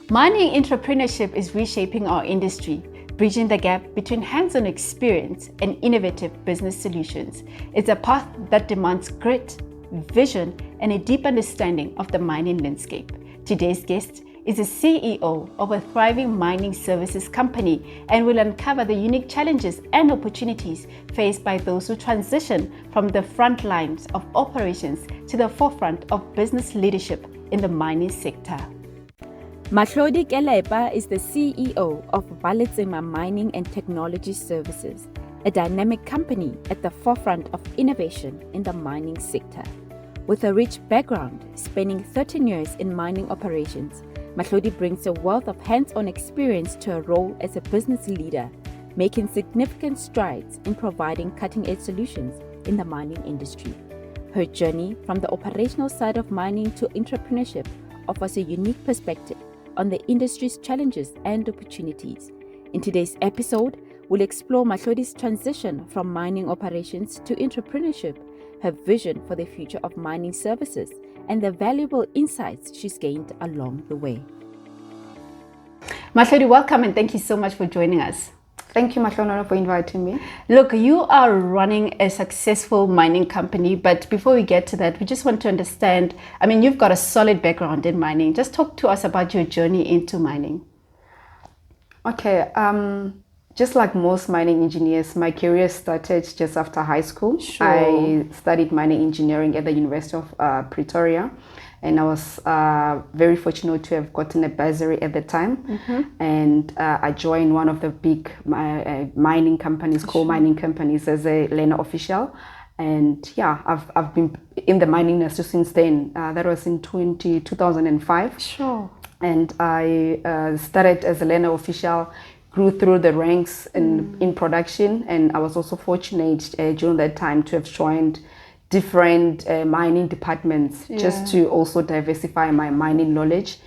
Mining entrepreneurship is reshaping our industry, bridging the gap between hands-on experience and innovative business solutions. It's a path that demands grit, vision, and a deep understanding of the mining landscape. Today's guest is a CEO of a thriving mining services company and will uncover the unique challenges and opportunities faced by those who transition from the front lines of operations to the forefront of business leadership in the mining sector. Mahlodi Kelepa is the CEO of Baletsema Mining and Technology Services, a dynamic company at the forefront of innovation in the mining sector. With a rich background spanning 13 years in mining operations, Mahlodi brings a wealth of hands-on experience to a role as a business leader, making significant strides in providing cutting-edge solutions in the mining industry. Her journey from the operational side of mining to entrepreneurship offers a unique perspective on the industry's challenges and opportunities. In today's episode, we'll explore Mahlodi's transition from mining operations to entrepreneurship, her vision for the future of mining services, and the valuable insights she's gained along the way. Mahlodi, welcome and thank you so much for joining us. Thank you, Mahlodi, for inviting me. Look, you are running a successful mining company, but before we get to that, we just want to understand, you've got a solid background in mining. Just talk to us about your journey into mining. Okay, just like most mining engineers, my career started just after high school. Sure. I studied mining engineering at the University of Pretoria. And I was very fortunate to have gotten a bursary at the time. Mm-hmm. And I joined one of the big mining companies, coal mining companies, as a learner official. And yeah, I've been in the mining industry since then. That was in 2005. Sure. And I started as a learner official, grew through the ranks in production. And I was also fortunate during that time to have joined different mining departments, just to also diversify my mining knowledge.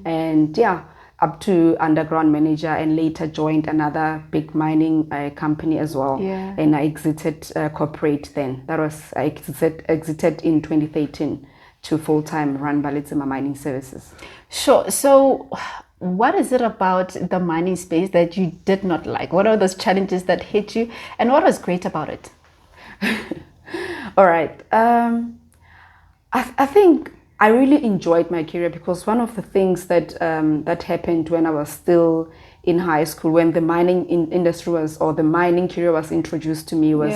And yeah, up to underground manager, and later joined another big mining company as well. And I exited corporate then. I exited in 2013 to full-time run Baletsema Mining Services. Sure. So what is it about the mining space that you did not like? What are those challenges that hit you, and what was great about it? All right. I think I really enjoyed my career because one of the things that that happened when I was still in high school, when the mining industry the mining career was introduced to me, was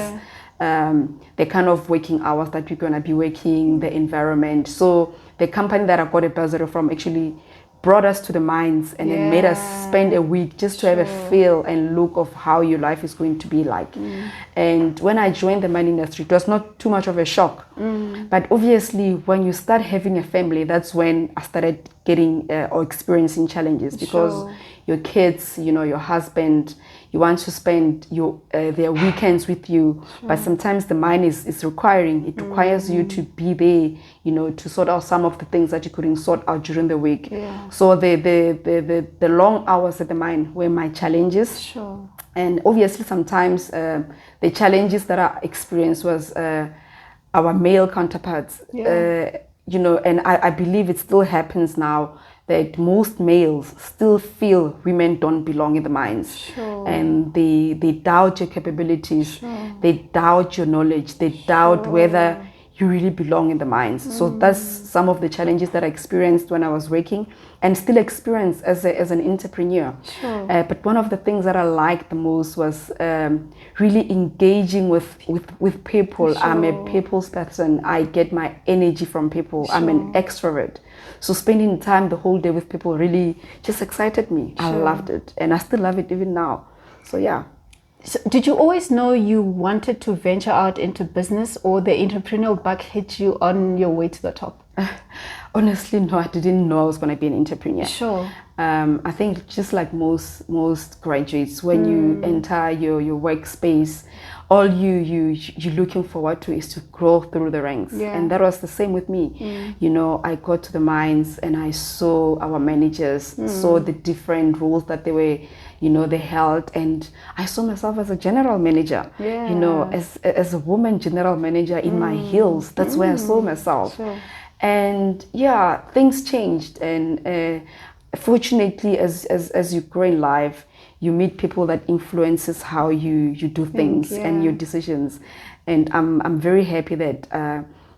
the kind of working hours that you're gonna be working, the environment. So the company that I got a bursary from actually brought us to the mines and then made us spend a week just to have a feel and look of how your life is going to be like. And when I joined the mining industry, it was not too much of a shock. But obviously, when you start having a family, that's when I started getting or experiencing challenges, because your kids, your husband, you want to spend their weekends with you, but sometimes the mine is requiring. It requires you to be there, to sort out some of the things that you couldn't sort out during the week. So the long hours at the mine were my challenges. And obviously sometimes the challenges that I experienced was our male counterparts. And I believe it still happens now, that most males still feel women don't belong in the mines. And they doubt your capabilities, they doubt your knowledge, they doubt whether you really belong in the mines. So that's some of the challenges that I experienced when I was working, and still experience as an entrepreneur. But one of the things that I liked the most was really engaging with people. I'm a people's person. I get my energy from people. I'm an extrovert. So spending time the whole day with people really just excited me. I loved it, and I still love it even now. So yeah. So did you always know you wanted to venture out into business, or the entrepreneurial bug hit you on your way to the top? Honestly, no, I didn't know I was going to be an entrepreneur. I think just like most graduates, when you enter your workspace, all you're looking forward to is to grow through the ranks. And that was the same with me. I got to the mines and I saw our managers, saw the different roles that they were, they held, and I saw myself as a general manager. As a woman general manager in my heels. That's where I saw myself. And yeah, things changed, and fortunately, as you grow in life, you meet people that influences how you do things and your decisions. And I'm very happy that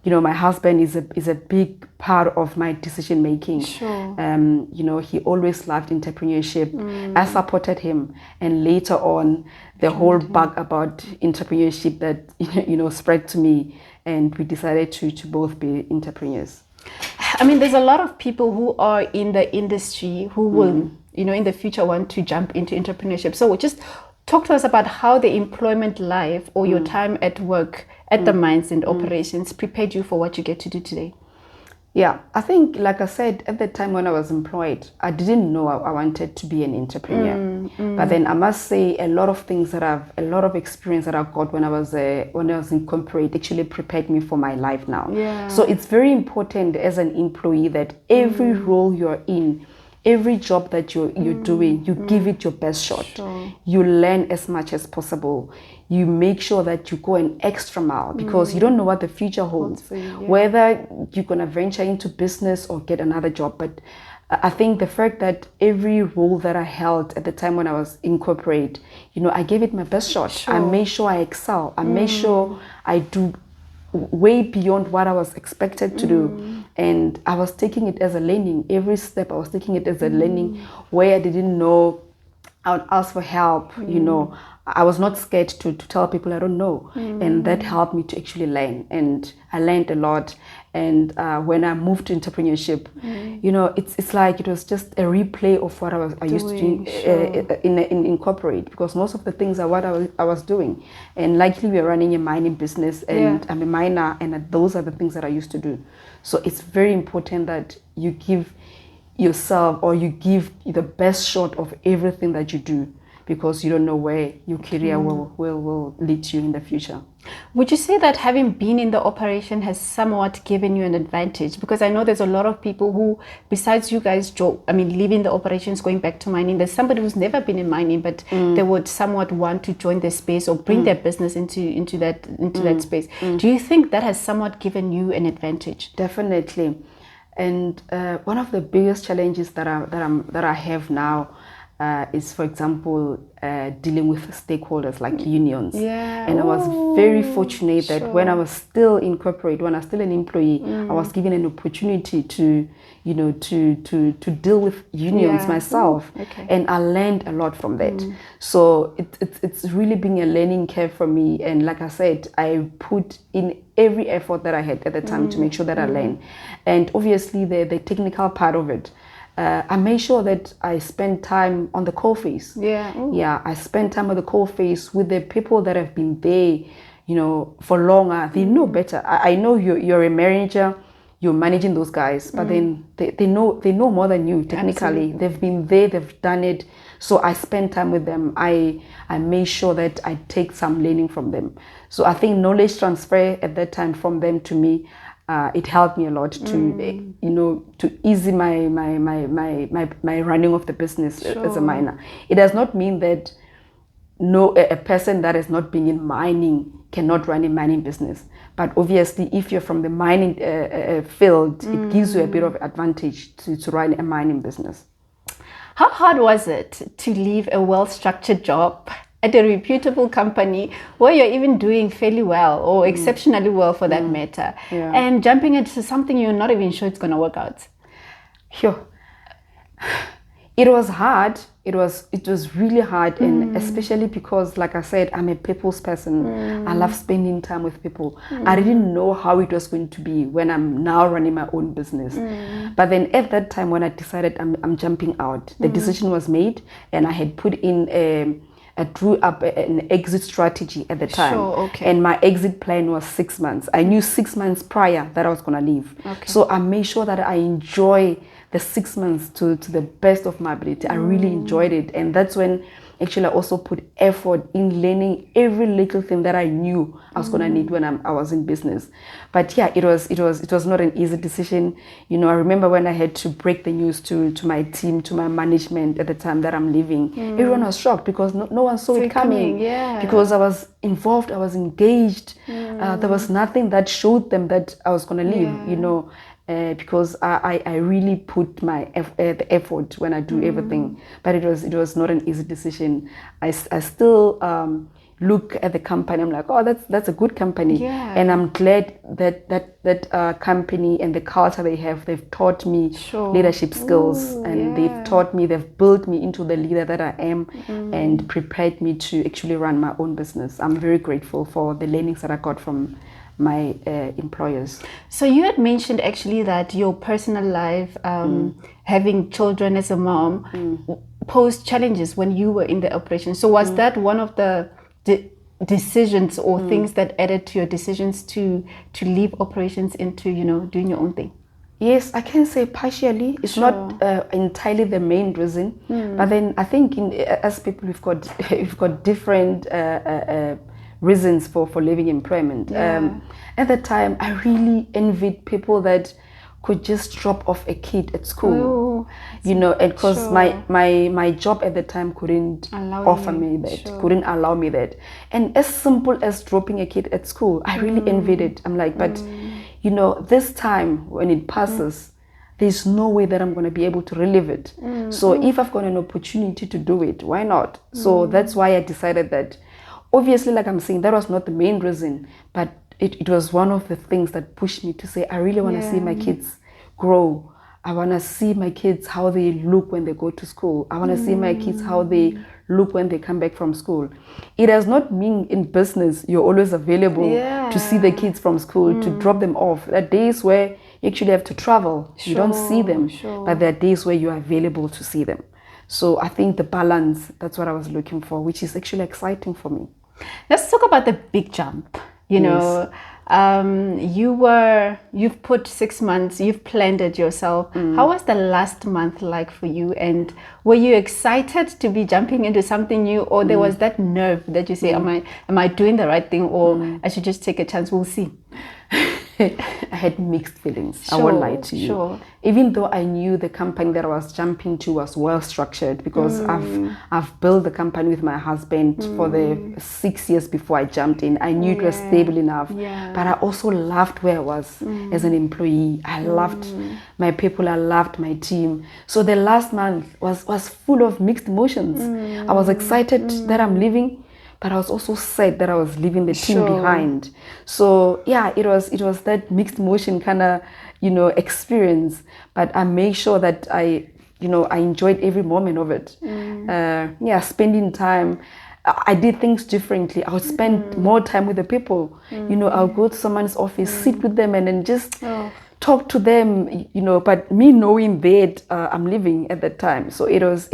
my husband is a big part of my decision making. Sure. He always loved entrepreneurship. I supported him, and later on, the whole bug about entrepreneurship that spread to me, and we decided to both be entrepreneurs. I mean, there's a lot of people who are in the industry who will, in the future want to jump into entrepreneurship. So just talk to us about how the employment life or your time at work at the mines and operations prepared you for what you get to do today. Yeah, I think, like I said, at the time when I was employed, I didn't know I wanted to be an entrepreneur. But then I must say, a lot of experience that I got when I was in corporate actually prepared me for my life now. Yeah. So it's very important as an employee that every role you're in, every job that you're doing, you give it your best shot. Sure. You learn as much as possible. You make sure that you go an extra mile, because you don't know what the future holds, whether you're going to venture into business or get another job. But I think the fact that every role that I held at the time when I was in corporate, I gave it my best shot. Sure. I made sure I excel. I made sure I do way beyond what I was expected to do. And I was taking it as a learning. Every step I was taking it as a learning, where I didn't know, I would ask for help. I was not scared to tell people I don't know. And that helped me to actually learn. And I learned a lot. And when I moved to entrepreneurship, it's like it was just a replay of what I used to do in corporate, because most of the things are what I was doing. And likely we are running a mining business, and I'm a miner, and those are the things that I used to do. So it's very important that you give yourself, or you give the best shot of everything that you do, because you don't know where your career will lead you in the future. Would you say that having been in the operation has somewhat given you an advantage? Because I know there's a lot of people who, besides you guys, leaving the operations, going back to mining, there's somebody who's never been in mining, but they would somewhat want to join the space or bring their business into that space. Do you think that has somewhat given you an advantage? Definitely. And one of the biggest challenges that I have now is, for example, dealing with stakeholders like unions. And I was very fortunate that when I was still in corporate, when I was still an employee, I was given an opportunity to deal with unions myself. And I learned a lot from that. So it's really been a learning curve for me. And like I said, I put in every effort that I had at the time to make sure that I learn. And obviously the technical part of it, I made sure that I spend time on the coalface. I spend time on the coalface with the people that have been there, for longer. They know better. I know you're a manager, you're managing those guys, but then they know more than you technically. Absolutely. They've been there, they've done it. So I spend time with them. I made sure that I take some learning from them. So I think knowledge transfer at that time from them to me, it helped me a lot to easy my running of the business as a miner. It does not mean that a person that has not been in mining cannot run a mining business. But obviously, if you're from the mining field, it gives you a bit of advantage to run a mining business. How hard was it to leave a well-structured job at a reputable company where you're even doing fairly well, or exceptionally well for that matter, and jumping into something you're not even sure it's going to work out? Sure. It was hard. It was really hard, and especially because, like I said, I'm a people's person. I love spending time with people. I didn't know how it was going to be when I'm now running my own business. But then at that time when I decided I'm jumping out, the decision was made, and I had put in I drew up an exit strategy at the time. And my exit plan was 6 months. I knew 6 months prior that I was going to leave. So I made sure that I enjoy the 6 months to the best of my ability. I really enjoyed it. And that's when actually I also put effort in learning every little thing that I knew I was going to need when I was in business. But yeah, it was not an easy decision. I remember when I had to break the news to my team, to my management at the time that I'm leaving. Everyone was shocked because no one saw it coming. Because I was involved, I was engaged. There was nothing that showed them that I was going to leave, because I really put the effort when I do everything. But it was not an easy decision. I still look at the company. I'm like, oh, that's a good company, and I'm glad that company and the culture they have, they've taught me leadership skills, and they've built me into the leader that I am, and prepared me to actually run my own business. I'm very grateful for the learnings that I got from my employers. So you had mentioned actually that your personal life, having children as a mom, posed challenges when you were in the operation. So was that one of the decisions or things that added to your decisions to leave operations into, doing your own thing? Yes, I can say partially. It's not entirely the main reason, but then I think as people we've got different reasons for leaving employment. At the time, I really envied people that could just drop off a kid at school, and because my job at the time couldn't offer me that, couldn't allow me that. And as simple as dropping a kid at school, I really envied it. I'm like, but this time when it passes, there's no way that I'm going to be able to relive it. So if I've got an opportunity to do it, why not? So that's why I decided that. Obviously, like I'm saying, that was not the main reason, but it was one of the things that pushed me to say, I really want to see my kids grow. I want to see my kids, how they look when they go to school. I want to see my kids, how they look when they come back from school. It does not mean in business you're always available to see the kids from school, to drop them off. There are days where you actually have to travel. You don't see them, but there are days where you are available to see them. So I think the balance, that's what I was looking for, which is actually exciting for me. Let's talk about the big jump. You've put 6 months, you've planned it yourself. How was the last month like for you? And were you excited to be jumping into something new, or there was that nerve that you say, am I doing the right thing, or I should just take a chance, we'll see? I had mixed feelings. I won't lie to you. Even though I knew the company that I was jumping to was well structured, because I've built the company with my husband for the 6 years before I jumped in. I knew it was stable enough, but I also loved where I was as an employee. I loved my people. I loved my team. So the last month was full of mixed emotions. I was excited that I'm leaving, but I was also sad that I was leaving the team behind. So yeah, it was that mixed emotion kind of, experience. But I made sure that I enjoyed every moment of it. Spending time. I did things differently. I would spend more time with the people. I'll go to someone's office, sit with them, and then just talk to them. But me knowing that I'm leaving at that time, so it was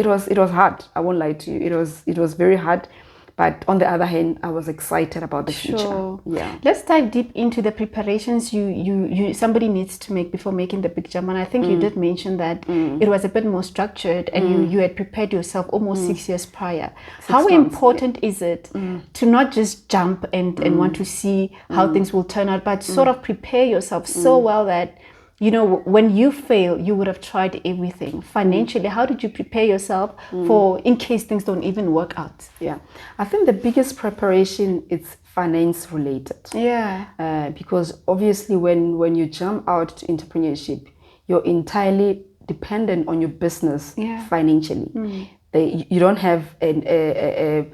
hard. I won't lie to you. It was very hard. But on the other hand, I was excited about the future. Yeah. Let's dive deep into the preparations somebody needs to make before making the big jump. And I think you did mention that it was a bit more structured, and you had prepared yourself almost 6 years prior. How important is it to not just jump and want to see how things will turn out, but sort of prepare yourself so well that when you fail, you would have tried everything. Financially, how did you prepare yourself for in case things don't even work out? Yeah, I think the biggest preparation is finance related. Because obviously when you jump out to entrepreneurship, you're entirely dependent on your business financially. You don't have a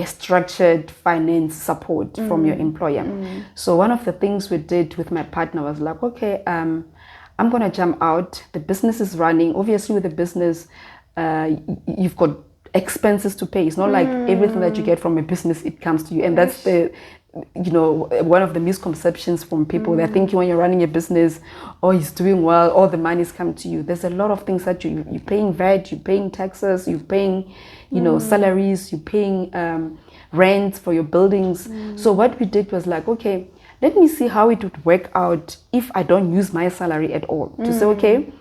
structured finance support from your employer. So one of the things we did with my partner was like, okay, I'm going to jump out. The business is running. Obviously, with the business, you've got expenses to pay. It's not like everything that you get from a business, it comes to you. And that's one of the misconceptions from people. They're thinking when you're running a business, it's doing well, all the money's come to you. There's a lot of things that you're paying VAT, you're paying taxes, you're paying, salaries, you're paying rent for your buildings. So what we did was like, okay, let me see how it would work out if I don't use my salary at all. To say, okay,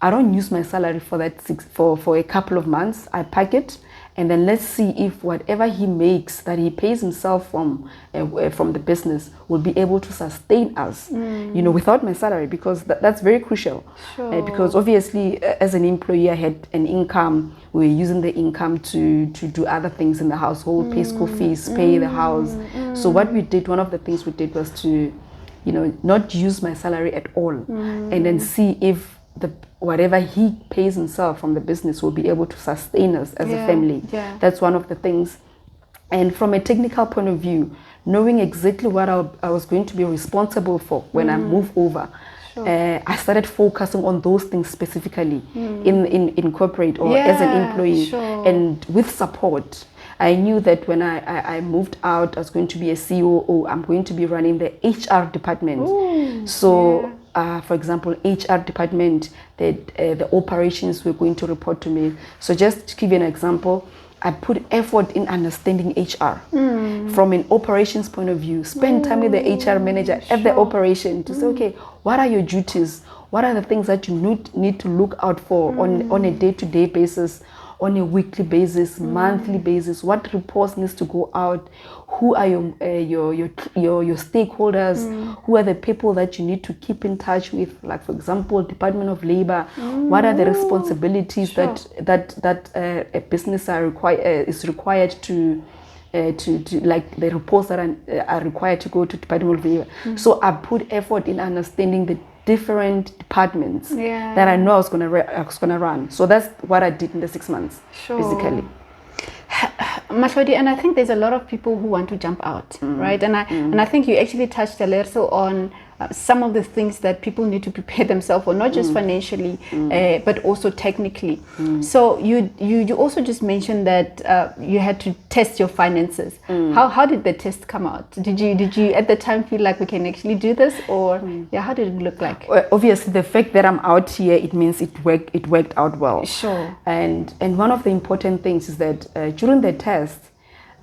I don't use my salary for a couple of months. I pack it, and then let's see if whatever he makes that he pays himself from the business will be able to sustain us, without my salary, because that's very crucial. Because obviously, as an employee, I had an income. We were using the income to do other things in the household, pay school fees, pay the house. So what we did, one of the things we did was to not use my salary at all, and then see if whatever he pays himself from the business will be able to sustain us as a family. That's one of the things. And from a technical point of view, knowing exactly what I was going to be responsible for when I move over, I started focusing on those things specifically in corporate or as an employee, and with support. I knew that when I moved out, I was going to be a COO. I'm going to be running the HR department. For example, HR department, the operations were going to report to me. So just to give you an example, I put effort in understanding HR from an operations point of view. Spend time with the HR manager at the operation to say, okay, what are your duties? What are the things that you need to look out for on a day-to-day basis, on a weekly basis, monthly basis? What reports needs to go out? Who are your stakeholders? Who are the people that you need to keep in touch with? Like, for example, Department of Labor. What are the responsibilities that a business is required to like the reports that are required to go to Department of Labor? So I put effort in understanding the different departments that I know I was gonna run. So that's what I did in the 6 months, basically. Mahlodi, and I think there's a lot of people who want to jump out, right? And I think you actually touched a little on some of the things that people need to prepare themselves for, not just financially, but also technically. So you also just mentioned that you had to test your finances. How did the test come out? Did you at the time feel like we can actually do this, or how did it look like? Well, obviously, the fact that I'm out here, it means it worked out well. Sure. And one of the important things is that during the test,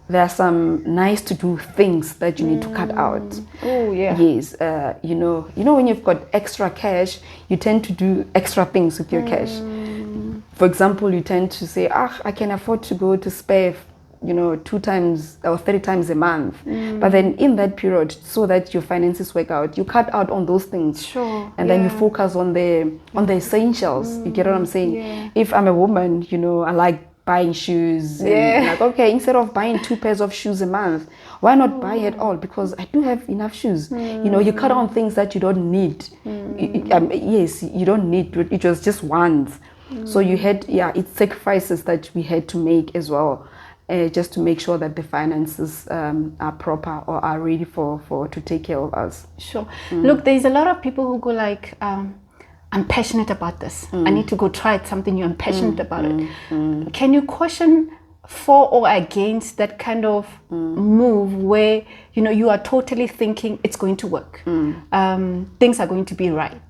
there are some nice to do things that you need to cut out. Oh yeah. Yes. You know when you've got extra cash, you tend to do extra things with your cash. For example, you tend to say, I can afford to go to Spare 2 times or 3 times a month. But then in that period, so that your finances work out, you cut out on those things. Sure. And then you focus on the essentials. You get what I'm saying? Yeah. If I'm a woman, I like buying shoes, and like, okay, instead of buying 2 pairs of shoes a month, why not buy it all? Because I do have enough shoes. You cut on things that you don't need. Yes, you don't need it. Was just wants. So you had it's sacrifices that we had to make as well, just to make sure that the finances are proper or are ready to take care of us. Sure. Look, there's a lot of people who go like, I'm passionate about this. I need to go try something new. I'm passionate about it. Can you caution for or against that kind of move where you are totally thinking it's going to work, things are going to be right,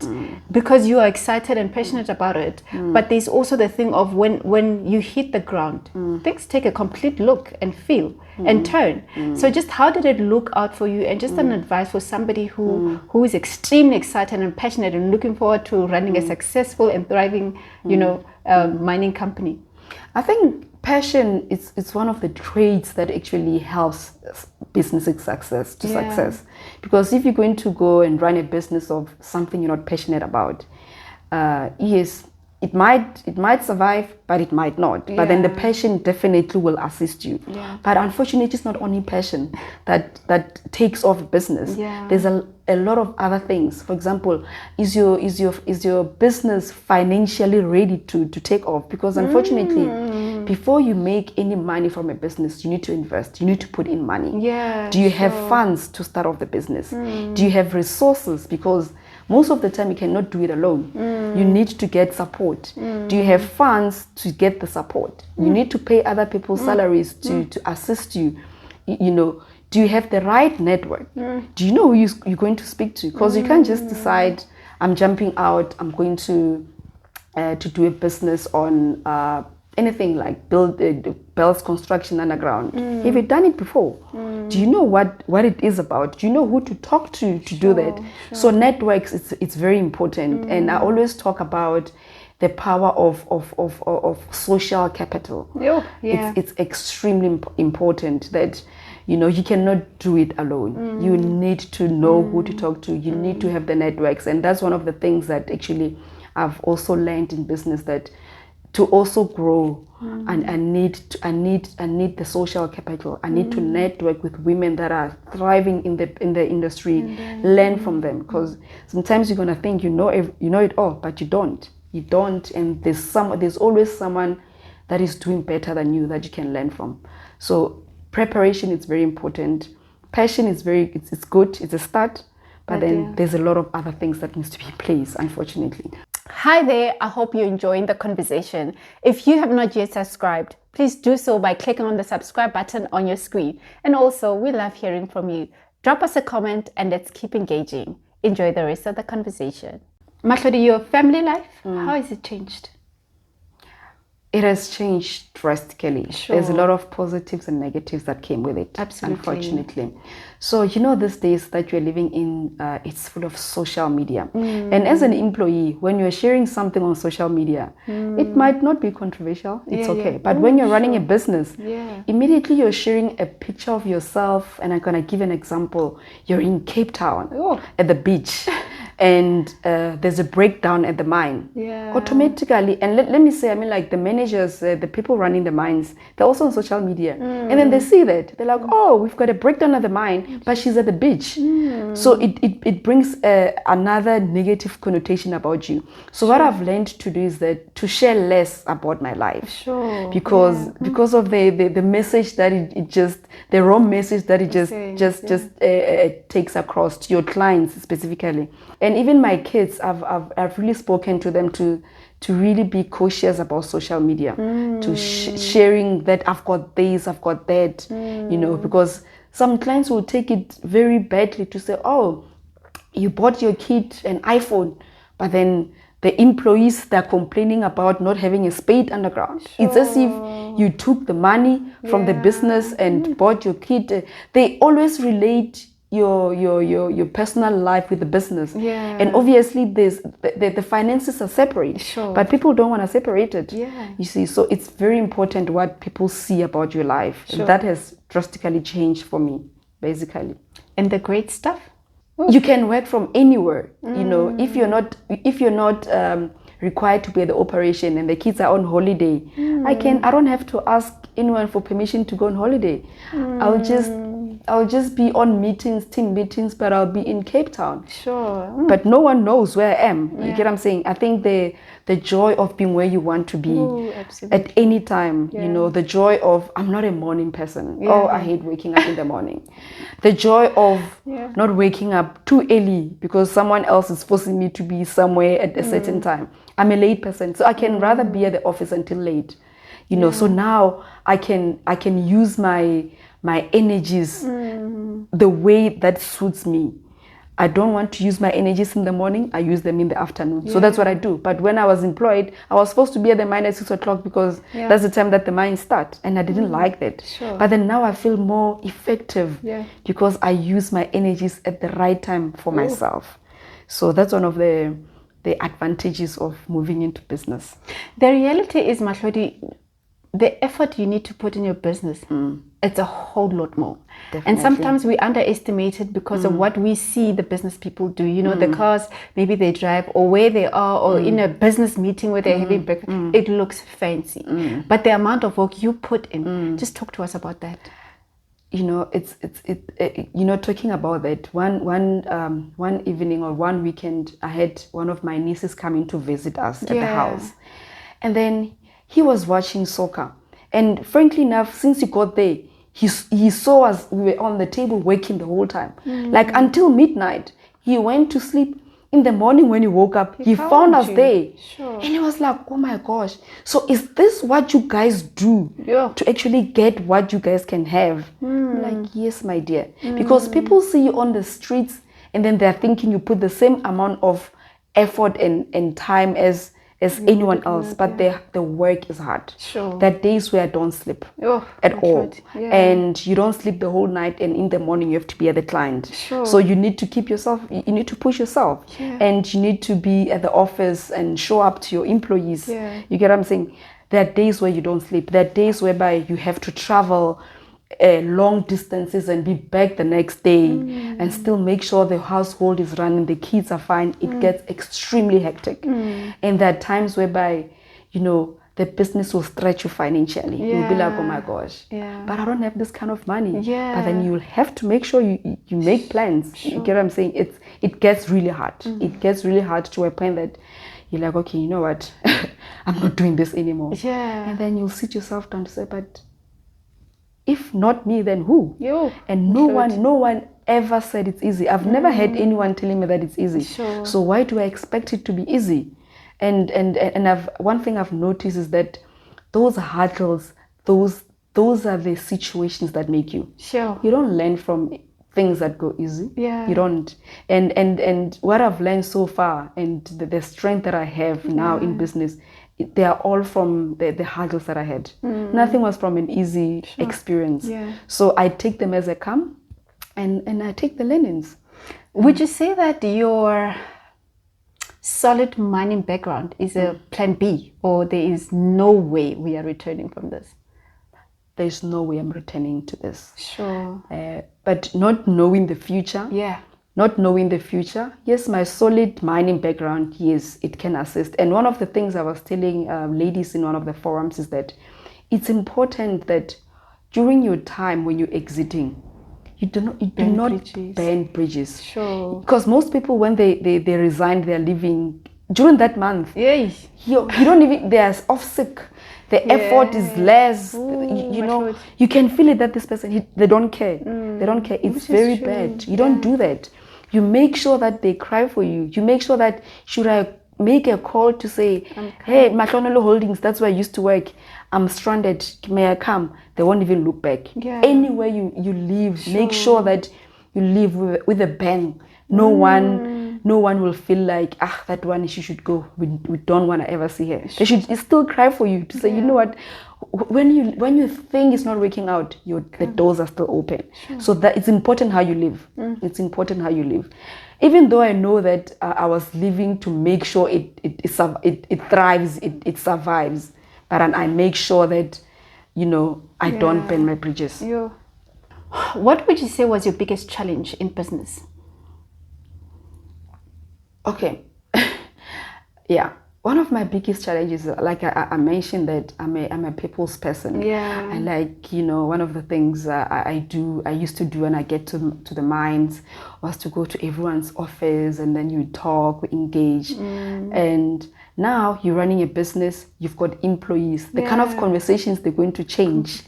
because you are excited and passionate about it, but there's also the thing of when you hit the ground, things take a complete look and feel and turn. So just how did it look out for you, and just an advice for somebody who is extremely excited and passionate and looking forward to running a successful and thriving mining company? I think passion is one of the traits that actually helps business success. Because if you're going to go and run a business of something you're not passionate about, yes, it might survive, but it might not. But then the passion definitely will assist you. But unfortunately, it's not only passion that takes off business. There's a lot of other things. For example, is your business financially ready to take off? Because unfortunately, before you make any money from a business, you need to invest. You need to put in money. Do you have funds to start off the business? Do you have resources? Because most of the time you cannot do it alone. You need to get support. Do you have funds to get the support? You need to pay other people's salaries to assist you. Do you have the right network? Do you know who you're going to speak to? Because you can't just decide, I'm jumping out, I'm going to do a business on anything like Bell's Construction Underground. Have you done it before? Do you know what it is about? Do you know who to talk to do that? So networks, it's very important. And I always talk about the power of social capital. It's extremely important that you cannot do it alone. You need to know who to talk to. You need to have the networks. And that's one of the things that actually I've also learned in business, that to also grow, and I need the social capital. I need to network with women that are thriving in the industry, learn from them, because sometimes you're gonna think you know it all, but you don't, and there's always someone that is doing better than you that you can learn from. So preparation is very important. Passion is it's good, it's a start, but then there's a lot of other things that needs to be in place, unfortunately. Hi there, I hope you're enjoying the conversation. If you have not yet subscribed, please do so by clicking on the subscribe button on your screen. And also, we love hearing from you. Drop us a comment and let's keep engaging. Enjoy the rest of the conversation. Mahlodi, your family life, how has it changed? It has changed drastically. Sure. There's a lot of positives and negatives that came with it. Absolutely. Unfortunately. So, these days that you're living in, it's full of social media. And as an employee, when you're sharing something on social media, it might not be controversial. It's okay. But when you're running a business, immediately you're sharing a picture of yourself. And I'm going to give an example. You're in Cape Town at the beach. And there's a breakdown at the mine. Automatically, and let me say, like the managers, the people running the mines, they're also on social media. And then they see that. They're like, oh, we've got a breakdown at the mine, but she's at the beach. So it brings another negative connotation about you. So what I've learned to do is that to share less about my life. Because of the message that the wrong message that it takes across to your clients specifically. And even my kids, I've really spoken to them to really be cautious about social media, to sharing that I've got this, I've got that, because some clients will take it very badly to say, oh, you bought your kid an iPhone, but then the employees, they're complaining about not having a spade underground. It's as if you took the money from the business and bought your kid. They always relate your personal life with the business, and obviously there's the finances are separate, but people don't want to separate it. You see, so it's very important what people see about your life. That has drastically changed for me, basically. And the great stuff, you can work from anywhere. If you're not required to be at the operation and the kids are on holiday, I don't have to ask anyone for permission to go on holiday. I'll just be on meetings, team meetings, but I'll be in Cape Town. But no one knows where I am. You get what I'm saying? I think the joy of being where you want to be at any time, the joy of, I'm not a morning person. Oh, I hate waking up in the morning. The joy of not waking up too early because someone else is forcing me to be somewhere at a certain time. I'm a late person, so I can rather be at the office until late. So now I can use my energies the way that suits me. I don't want to use my energies in the morning, I use them in the afternoon. So that's what I do. But when I was employed, I was supposed to be at the mine at 6 o'clock because that's the time that the mine starts, and I didn't like that. But then now I feel more effective because I use my energies at the right time for myself. So that's one of the advantages of moving into business. The reality is, Mahlodi, the effort you need to put in your business, it's a whole lot more. Definitely. And sometimes we underestimate it because of what we see the business people do. The cars maybe they drive, or where they are, or in a business meeting where they're having breakfast. It looks fancy. But the amount of work you put in, just talk to us about that. Talking about that, one evening or one weekend, I had one of my nieces coming to visit us at the house. And then he was watching soccer. And frankly enough, since he got there, he saw us, we were on the table working the whole time. Like until midnight. He went to sleep. In the morning when he woke up, he found us there. And he was like, oh my gosh. So is this what you guys do to actually get what you guys can have? I'm like, yes, my dear. Because people see you on the streets and then they're thinking you put the same amount of effort and time as anyone else, but the work is hard. There are days where I don't sleep at all. And you don't sleep the whole night, and in the morning you have to be at the client. So you need to keep yourself, you need to push yourself, and you need to be at the office and show up to your employees. You get what I'm saying? There are days where you don't sleep. There are days whereby you have to travel long distances and be back the next day and still make sure the household is running, the kids are fine. It gets extremely hectic. And there are times whereby, the business will stretch you financially. You'll be like, oh my gosh, but I don't have this kind of money. But then you'll have to make sure you make plans. You get what I'm saying? It gets really hard. It gets really hard to a point that you're like, okay, you know what? I'm not doing this anymore. And then you'll sit yourself down to say, but if not me, then who? And no one ever said it's easy. I've never had anyone telling me that it's easy. So why do I expect it to be easy? And one thing I've noticed is that those hurdles, those are the situations that make you. You don't learn from things that go easy. You don't. And what I've learned so far, and the strength that I have now in business, they are all from the hurdles that I had. Nothing was from an easy experience. So I take them as they come, and I take the learnings. Would you say that your solid mining background is a plan B, or there is no way we are returning from this? There's no way I'm returning to this. But not knowing the future. Not knowing the future. Yes, my solid mining background, yes, it can assist. And one of the things I was telling ladies in one of the forums is that it's important that during your time when you're exiting, you do not burn bridges. Because most people, when they resign, they're leaving during that month. You don't even, they're off sick. The effort is less. You know, you can feel it that this person, they don't care. They don't care. It's very bad. You don't do that. You make sure that they cry for you. You make sure that, should I make a call to say, hey, Mahlodi Holdings, that's where I used to work, I'm stranded, may I come? They won't even look back. Anywhere you leave, make sure that you leave with a bang. No one will feel like, that one, she should go. We don't want to ever see her. They should still cry for you to say, you know what, when you think it's not working out, the doors are still open. So that it's important how you live. It's important how you live. Even though I know that I was living to make sure it thrives, it survives, but I make sure that, you know, I don't burn my bridges. What would you say was your biggest challenge in business? Okay. One of my biggest challenges, like I mentioned, that I'm a people's person. I like, you know, one of the things I used to do when I get to the mines was to go to everyone's office, and then you talk, we engage. And now you're running a business, you've got employees, the kind of conversations they're going to change.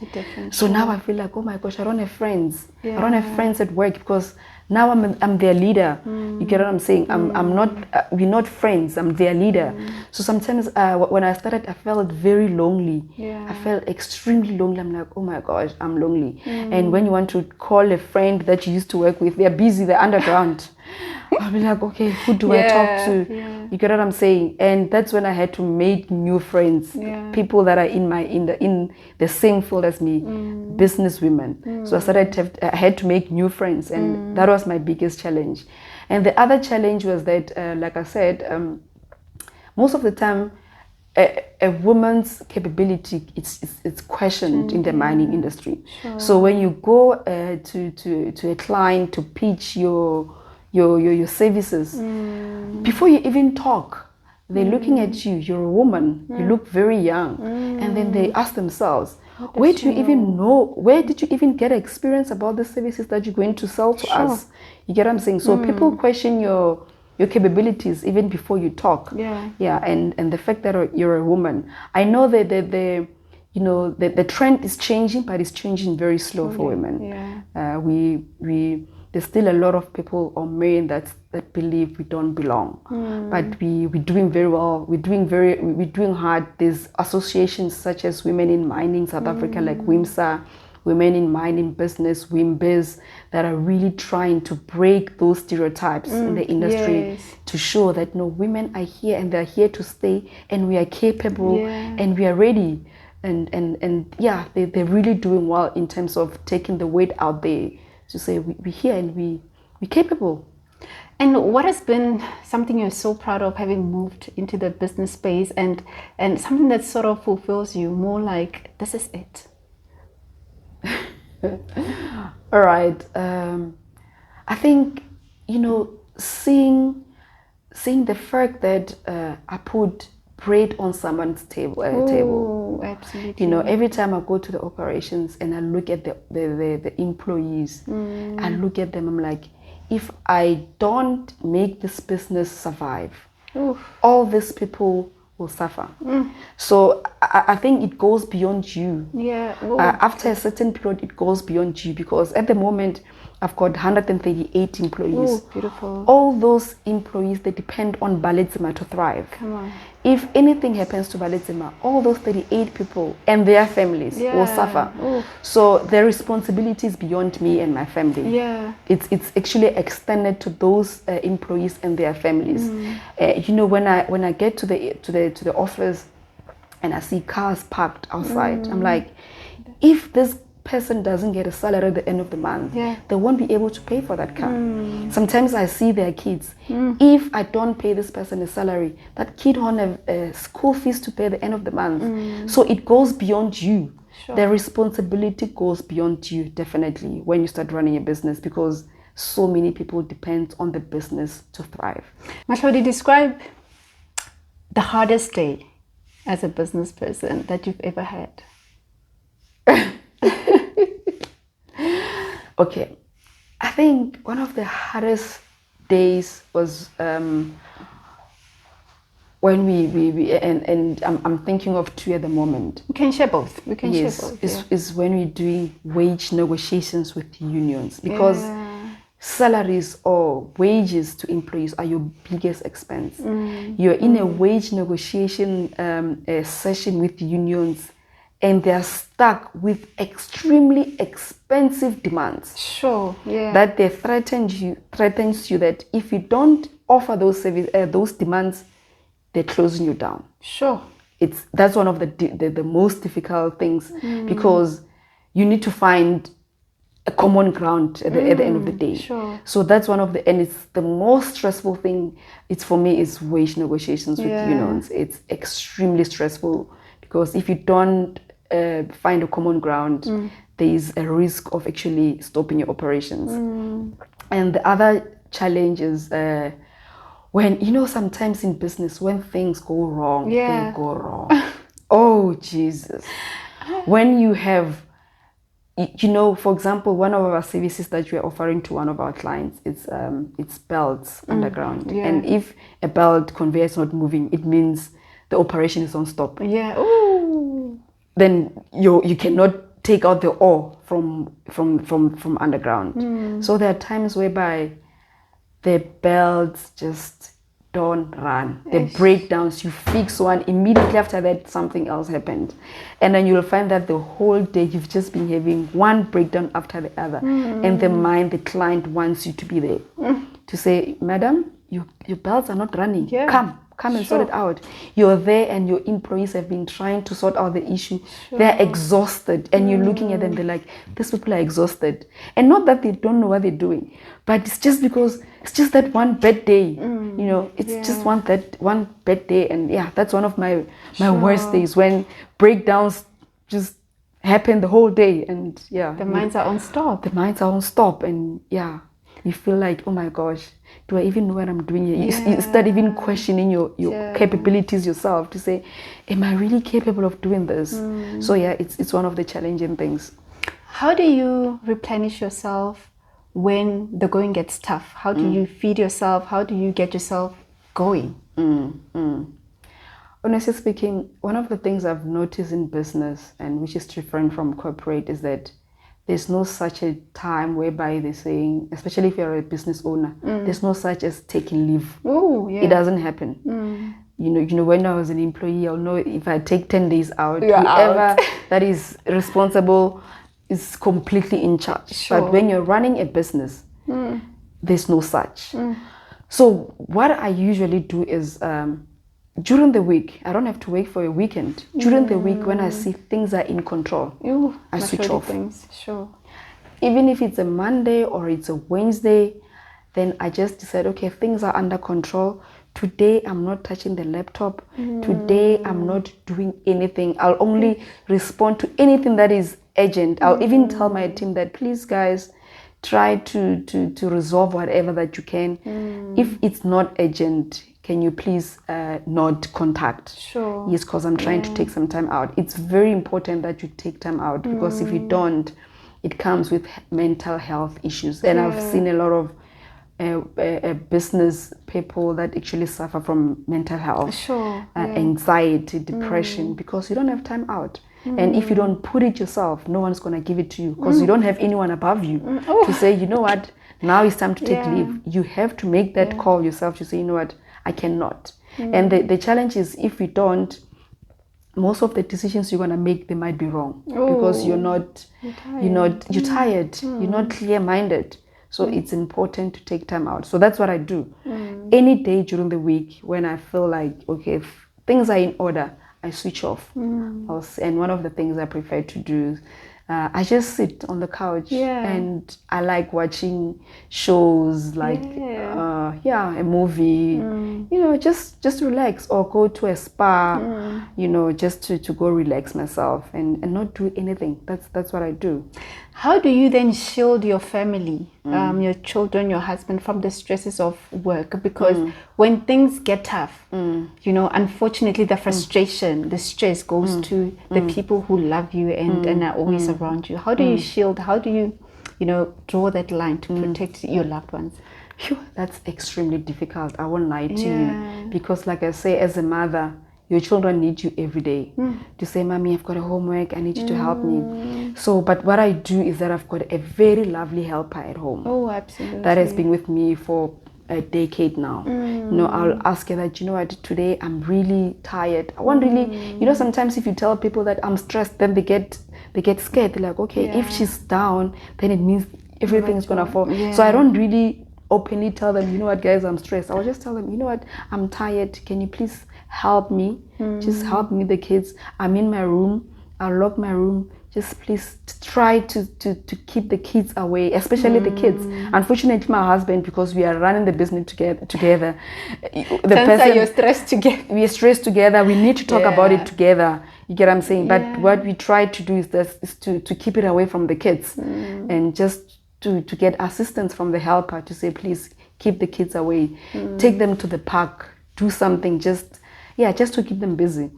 So now I feel like, oh my gosh, I don't have friends. I don't have friends at work, because now I'm their leader. You get what I'm saying? I'm not. We're not friends. I'm their leader. So sometimes when I started, I felt very lonely. I felt extremely lonely. I'm like, oh my gosh, I'm lonely. And when you want to call a friend that you used to work with, they're busy. They're underground. I'll be like, okay, who do I talk to? You get what I'm saying? And that's when I had to make new friends, people that are in the same field as me, business women. So I had to make new friends, and that was my biggest challenge. And the other challenge was that, like I said, most of the time, a woman's capability it's questioned in the mining industry. So when you go to a client to pitch your services, before you even talk, they're looking at you. You're a woman. You look very young, and then they ask themselves, where do you even know? Where did you even get experience about the services that you're going to sell to us? You get what I'm saying? So people question your capabilities even before you talk. And the fact that you're a woman. I know that the trend is changing, but it's changing very slow for women. There's still a lot of people or men that believe we don't belong, but we're doing very well. We're doing hard. There's associations such as Women in Mining South Africa, like WIMSA, Women in Mining Business, WIMBIZ, that are really trying to break those stereotypes in the industry to show that no, women are here and they're here to stay, and we are capable and we are ready. And they're really doing well in terms of taking the weight out there to say we're here and we're capable. And what has been something you're so proud of, having moved into the business space, and something that sort of fulfills you more, like, this is it? All right. I think, seeing the fact that I put bread on someone's table. Absolutely. You know, every time I go to the operations and I look at the employees, I look at them, I'm like, if I don't make this business survive, all these people will suffer. So I think it goes beyond you. Yeah. After a certain period, it goes beyond you, because at the moment I've got 138 employees. Beautiful. All those employees, they depend on Baletsema to thrive. Come on. If anything happens to Baletsema, all those 38 people and their families will suffer. So their responsibility is beyond me and my family. Yeah. It's actually extended to those employees and their families. You know, when I get to the office and I see cars parked outside, I'm like, if this person doesn't get a salary at the end of the month, they won't be able to pay for that car. Sometimes I see their kids. If I don't pay this person a salary, that kid won't have school fees to pay at the end of the month. So it goes beyond you. The responsibility goes beyond you, definitely, when you start running a business, because so many people depend on the business to thrive. Mahlodi, describe the hardest day as a business person that you've ever had. Okay, I think one of the hardest days was when I'm thinking of two at the moment. We can share both. Is when we're doing wage negotiations with unions, because salaries or wages to employees are your biggest expense. You're in a wage negotiation session with unions, and they're stuck with extremely expensive demands. Sure, yeah. That they threatens you that if you don't offer those demands, they're closing you down. Sure. That's one of the most difficult things, because you need to find a common ground at the end of the day. Sure. So that's and it's the most stressful thing. For me, is wage negotiations with unions. It's extremely stressful, because if you don't find a common ground, there is a risk of actually stopping your operations. And the other challenge is when, you know, sometimes in business, when things go wrong, they go wrong. Oh, Jesus. When you have, you know, for example, one of our services that we're offering to one of our clients, it's belts underground. And if a belt conveyor is not moving, it means the operation is on stop. Yeah. Ooh. Then you cannot take out the ore from underground. So there are times whereby the belts just don't run. The breakdowns, you fix one, immediately after that something else happened, and then you'll find that the whole day you've just been having one breakdown after the other. And the client wants you to be there to say, madam, your belts are not running. Come and sort it out. You're there, and your employees have been trying to sort out the issue. They're exhausted, and you're looking at them, they're like, these people are exhausted. And not that they don't know what they're doing, but it's just because it's just that one bad day. You know, it's just one bad day. And that's one of my worst days, when breakdowns just happen the whole day. And the minds are on stop. And you feel like, oh my gosh, do I even know what I'm doing here? You start even questioning your capabilities yourself, to say, am I really capable of doing this? So it's one of the challenging things. How do you replenish yourself when the going gets tough? How do you feed yourself? How do you get yourself going? Honestly speaking, one of the things I've noticed in business, and which is different from corporate, is that there's no such a time whereby they're saying, especially if you're a business owner, there's no such as taking leave. It doesn't happen. You know, when I was an employee, I'll know if I take 10 days out, whoever that is responsible is completely in charge. But when you're running a business, there's no such. So what I usually do is, during the week, I don't have to wait for a weekend. During the week, when I see things are in control, I switch off. Even if it's a Monday or it's a Wednesday, then I just decide, okay, things are under control. Today, I'm not touching the laptop. Today, I'm not doing anything. I'll only respond to anything that is urgent. I'll even tell my team that, please, guys, try to resolve whatever that you can. If it's not urgent, can you please not contact? Sure. Yes, because I'm trying to take some time out. It's very important that you take time out, because if you don't, it comes with mental health issues. And I've seen a lot of business people that actually suffer from mental health, anxiety, depression, because you don't have time out. And if you don't put it yourself, no one's going to give it to you, because you don't have anyone above you to say, you know what, now it's time to take leave. You have to make that call yourself to say, you know what, I cannot. And the challenge is, if you don't, most of the decisions you're going to make, they might be wrong, because you're tired, you're not clear-minded. So it's important to take time out. So that's what I do. Any day during the week when I feel like, okay, if things are in order, I switch off. And one of the things I prefer to do, I just sit on the couch, and I like watching shows like a movie, you know, just relax, or go to a spa, you know, just to go relax myself and not do anything. That's what I do. How do you then shield your family, your children, your husband from the stresses of work? Because when things get tough, you know, unfortunately the frustration, the stress goes to the people who love you and are always around you. How do you shield? How do you, you know, draw that line to protect your loved ones? That's extremely difficult. I won't lie to you, because like I say, as a mother, your children need you every day to say, Mommy, I've got a homework, I need you to help me. So, but what I do is that I've got a very lovely helper at home. Oh, absolutely. That has been with me for a decade now. You know, I'll ask her that, you know what, today I'm really tired. I want really, you know, sometimes if you tell people that I'm stressed, then they get scared. They're like, okay, if she's down, then it means everything's gonna fall. So I don't really openly tell them, you know what, guys, I'm stressed. I'll just tell them, you know what, I'm tired. Can you please help me? Just help me, the kids. I'm in my room. I'll lock my room. Just please try to keep the kids away, especially the kids. Unfortunately, my husband, because we are running the business together. You're stressed together. We are stressed together. We need to talk about it together. You get what I'm saying? But what we try to do is to keep it away from the kids, and just to get assistance from the helper to say, please keep the kids away. Take them to the park. Do something just to keep them busy,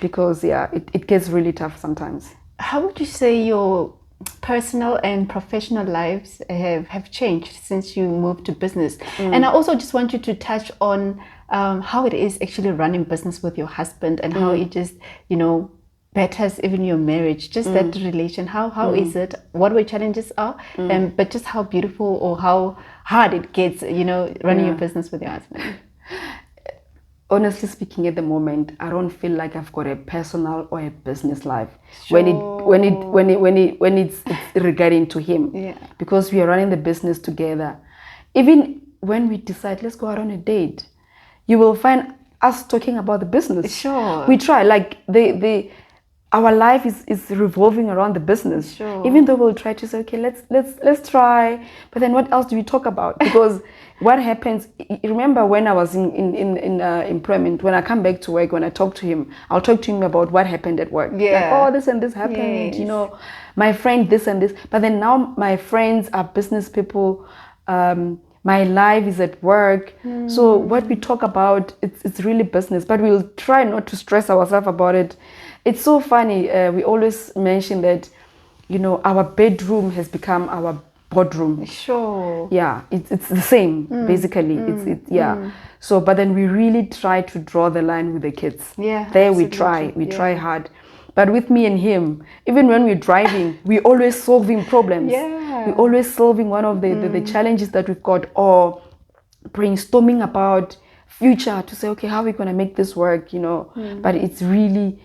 because it gets really tough sometimes. How would you say your personal and professional lives have changed since you moved to business? And I also just want you to touch on how it is actually running business with your husband, and how it just, you know, betters even your marriage, just that relation. How is it? What your challenges are, but just how beautiful or how hard it gets, you know, running your business with your husband. Honestly speaking, at the moment, I don't feel like I've got a personal or a business life when it's regarding to him, because we are running the business together. Even when we decide, let's go out on a date, you will find us talking about the business. We try, like our life is revolving around the business. Even though we'll try to say, okay, let's try, but then what else do we talk about? Because what happens, remember when I was in employment, when I come back to work, when I talk to him, I'll talk to him about what happened at work. Like, oh, this and this happened, you know, my friend this and this. But then now my friends are business people. My life is at work. So what we talk about, it's really business, but we'll try not to stress ourselves about it. It's so funny. We always mention that, you know, our bedroom has become our boardroom. Yeah, it's the same, basically. So, but then we really try to draw the line with the kids. There we try hard. But with me and him, even when we're driving, we're always solving problems. We're always solving one of the challenges that we've got, or brainstorming about future to say, okay, how are we going to make this work, you know? But it's really,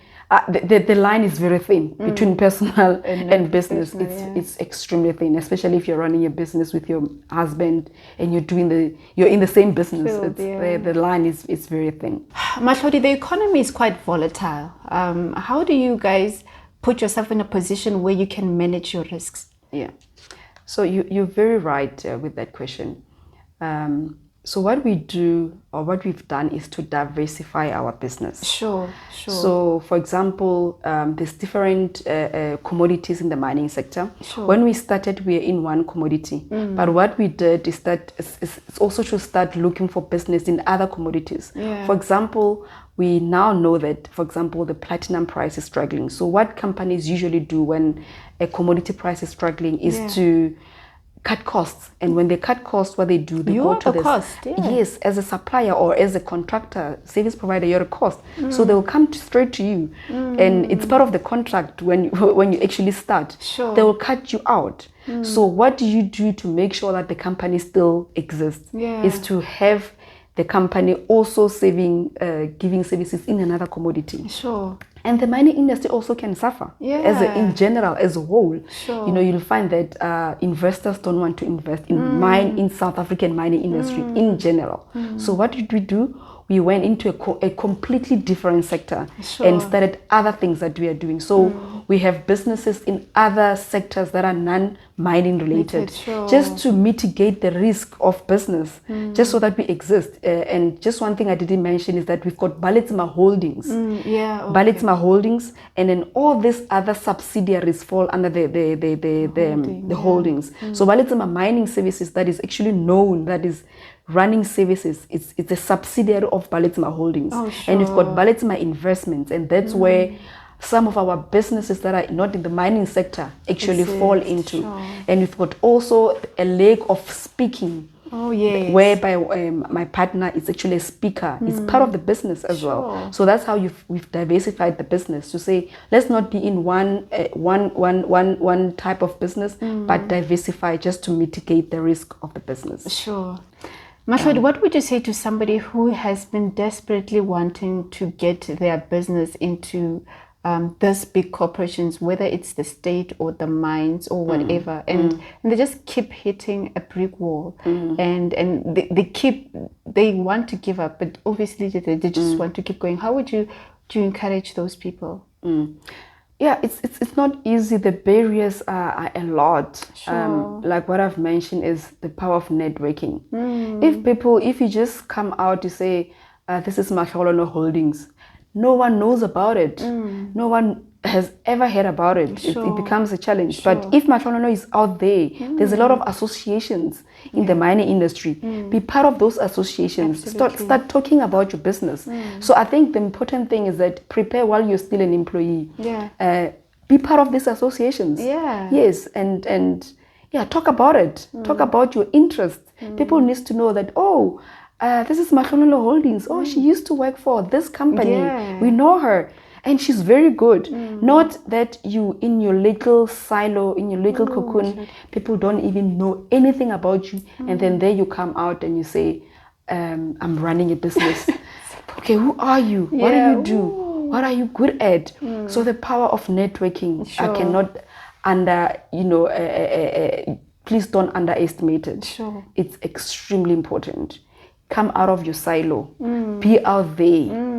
the line is very thin between personal and business. It's extremely thin, especially if you're running a business with your husband and you're in the same business. The line is very thin. Mahlodi, the economy is quite volatile. How do you guys put yourself in a position where you can manage your risks? So you're very right with that question. So what we do, or what we've done, is to diversify our business. Sure. So, for example, there's different commodities in the mining sector. Sure. When we started, we were in one commodity. But what we did is that it's also to start looking for business in other commodities. Yeah. For example, we now know that, for example, the platinum price is struggling. So what companies usually do when a commodity price is struggling is to cut costs. And when they cut costs, what they do, they go to the cost. Yes, as a supplier or as a contractor, service provider, you're a cost. So they will come straight to you, and it's part of the contract when you actually start. Sure. They will cut you out. So what do you do to make sure that the company still exists? Is to have the company also giving services in another commodity. Sure. And the mining industry also can suffer, in general, as a whole. Sure. You know, you'll find that investors don't want to invest in South African mining industry in general. So what did we do? We went into a completely different sector and started other things that we are doing. So we have businesses in other sectors that are non-mining related, just to mitigate the risk of business, just so that we exist. And just one thing I didn't mention is that we've got Baletsema Holdings. Baletsema Holdings, and then all these other subsidiaries fall under the holdings. So Baletsema Mining Services, that is actually known, that is running services, it's a subsidiary of Baletsema Holdings. And we've got Baletsema Investments, and that's where some of our businesses that are not in the mining sector actually fall into. And we've got also a leg of speaking, whereby my partner is actually a speaker. It's part of the business as well. So that's how we've diversified the business, to say let's not be in one type of business, but diversify, just to mitigate the risk of the business. Sure. Mahlodi, what would you say to somebody who has been desperately wanting to get their business into these big corporations, whether it's the state or the mines or whatever, and they just keep hitting a brick wall, and they want to give up, but obviously they just want to keep going? How would you encourage those people? Yeah, it's not easy. The barriers are a lot. Like what I've mentioned is the power of networking. If you just come out to say, this is Mahlodi Holdings, no one knows about it. No one has ever heard about it. It becomes a challenge. But if Mahlodi is out there, there's a lot of associations in the mining industry. Be part of those associations. Start talking about your business. So I think the important thing is that prepare while you're still an employee. Be part of these associations. Yes, and talk about it. Talk about your interest. People need to know that, this is Mahlodi Holdings. She used to work for this company. We know her. And she's very good. Not that you, in your little silo, in your little cocoon, people don't even know anything about you. And then there you come out and you say, I'm running a business. Okay, who are you? What do you do? What are you good at? So the power of networking, I cannot please don't underestimate it. It's extremely important. Come out of your silo. Be out there.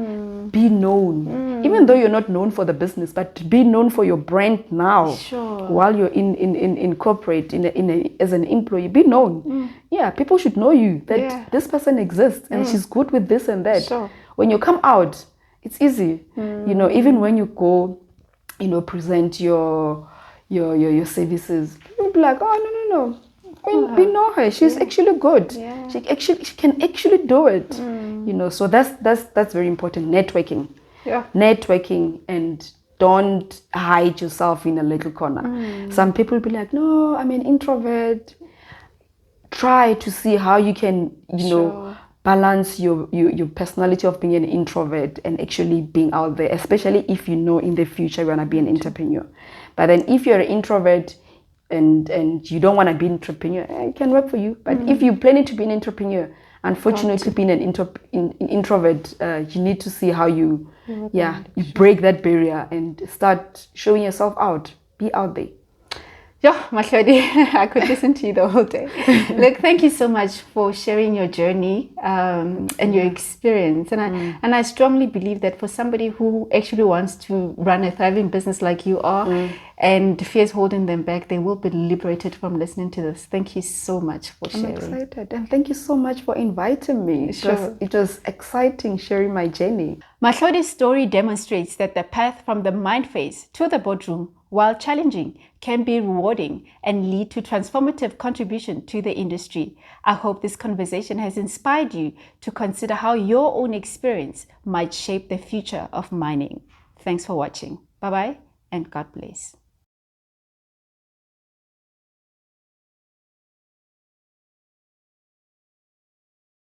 Be known. Even though you're not known for the business, but be known for your brand now. While you're in corporate, as an employee, be known. People should know you, that this person exists and she's good with this and that. When you come out, it's easy. Even when you go, present your services, you'll be like, no. We know her. She's actually good. She can actually do it. So that's very important. Networking, and don't hide yourself in a little corner. Some people be like, no, I'm an introvert. Try to see how you can balance your personality of being an introvert and actually being out there, especially if in the future you want to be an entrepreneur. But then if you're an introvert and you don't want to be an entrepreneur, it can work for you. But if you're planning to be an entrepreneur, unfortunately being an introvert, you need to see how you break that barrier and start showing yourself out. Be out there. Yeah, Mahlodi, I could listen to you the whole day. Look, thank you so much for sharing your journey and your experience. And I strongly believe that for somebody who actually wants to run a thriving business like you are, and fears holding them back, they will be liberated from listening to this. Thank you so much for sharing. I'm excited, and thank you so much for inviting me. Sure. It was exciting sharing my journey. Mahlodi's story demonstrates that the path from the mind phase to the boardroom, while challenging, can be rewarding and lead to transformative contribution to the industry. I hope this conversation has inspired you to consider how your own experience might shape the future of mining. Thanks for watching. Bye-bye and God bless.